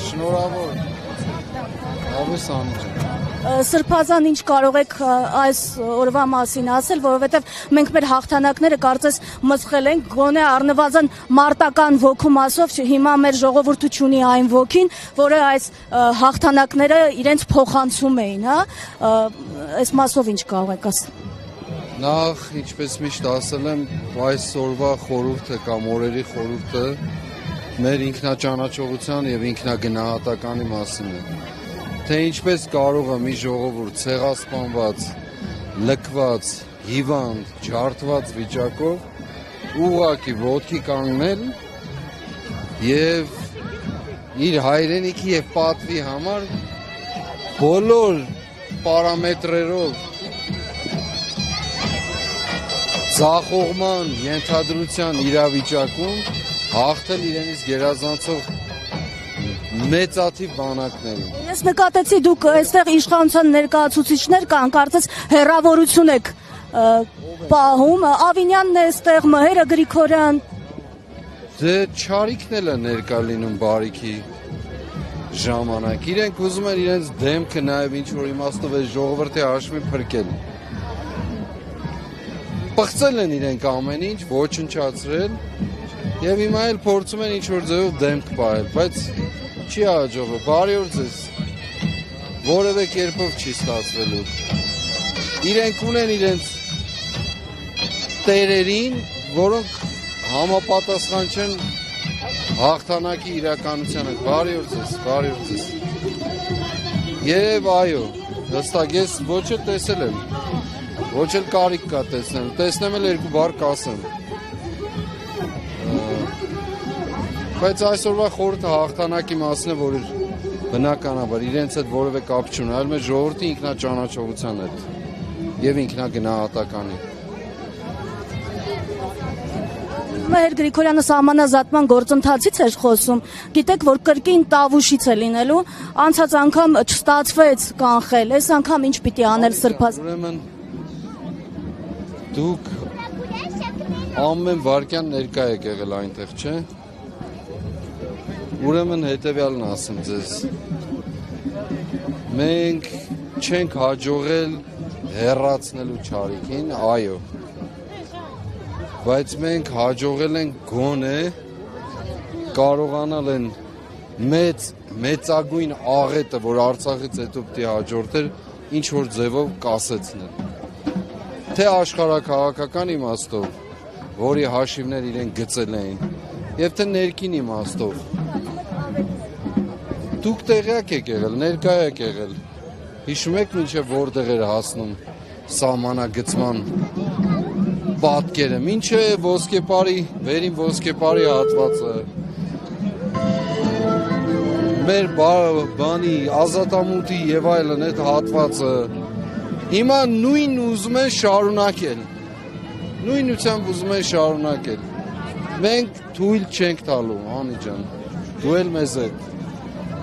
Շնորհավոր։ Հավես Անիջան։ Սրբազան ինչ կարող եք այս օրվա մասին ասել, որովհետև մենք մեր հաղթանակները կարծես մսխել ենք, գոնե առնվազն մարտական ոգու մասով, հիմա մեր ժողովուրդը ունի այն ոգին, որը այս հաղթանակները իրենց փոխանցում էին, հա, այս մասով ինչ կարող եք ասել։ Նախ, ինչպես միշտ ասել եմ, այս օրվա խորհուրդը կամ օրերի խորհուրդը մեր ինքնաճանաչողության եւ ինքնագնահատականի մասին է։ Թե ինչպես կարող է մի ժողովուրդ ցեղասպանված, լքված, հիվանդ, ջարդված վիճակով ուղղակի ոտքի կանգնել եւ իր հայրենիքի եւ պատվի համար բոլոր պարամետրերով ձախողման, ենթադրության իրավիճակում հաղթել իրենից գերազանցող մեծաթիվ բանակներին։ Ես նկատեցի դուք այստեղ իշխանության ներկայացուցիչներ կան, կարծես հերավորություն եք պահում, Ավինյանն է այստեղ, Մհերը Գրիգորյան։ Դե չարիքն էլ է ներկա լինում բարիքի ժամանակ։ Իրենք ուզում են իրենց դեմքը նաև ինչ որ իմաստով է ժողովրդի հաշվի փրկել։ Պղծել են իրենք ամեն ինչ, ոչնչացրել եւ հիմա էլ փորձում են ինչ որ ձևով դեմք պահել, բայց չի հաջողվում, բարի օր ձեզ, որևէ կերպով չի ստացվելու։ Իրենք ունեն իրենց տերերին, որոնք համապատասխան չեն հաղթանակի իրականությանը, բարի օր ձեզ։ Եվ այո, հստակ ես ոչ էլ տեսել եմ, ոչ էլ կարիք կա տեսնել, տեսնեմ էլ երկու բառ կասեմ։ Բայց այսօրվա խորհուրդը հաղթանակի մասին է, որ բնականաբար իրենց հետ որևէ կապ չունի, այլ մեր ժողովրդի ինքնաճանաչողության հետ եւ ինքնագնահատականի։ Մհեր Գրիգորյանը սահմանազատման գործընթացից էր խոսում, գիտեք, որ կրկին Տավուշից է լինելու, անցած անգամ չստացվեց կանխել, այս անգամ ինչ պիտի անել սրբազան։ Ուրեմն դուք ամեն վարքյան ներկա եք եղել այնտեղ, չէ՞։ Ուրեմն հետևյալն ասեմ ձեզ, մենք չենք հաջողել հեռացնելու չարիքին, այո, բայց մենք հաջողել ենք գոնե կարողանալ են մեծագույն աղետը, որ Արցախից հետո պիտի հաջորդեր, ինչ որ ձևով կասեցնել, թե աշխարհաքաղաքական իմաստով, որի հաշիվներ իրենք գծել էին, եւ թե ներքին իմաստով։ Դուք տեղյակ եք եղել, ներկա եք եղել, հիշում եք մինչև որտեղ էր հասնում սահմանագծման պատկերը, ինչ է ոսկեպարի, վերին ոսկեպարի հատվածը, մեր բանի, ազատամուտի եւ այլն այդ հատվածը, հիմա նույն ուզում են շարունակել, նույնությամբ ուզում են շարունակել, մենք թույլ չենք տալու, Անի ջան, դու էլ մեզ հետ։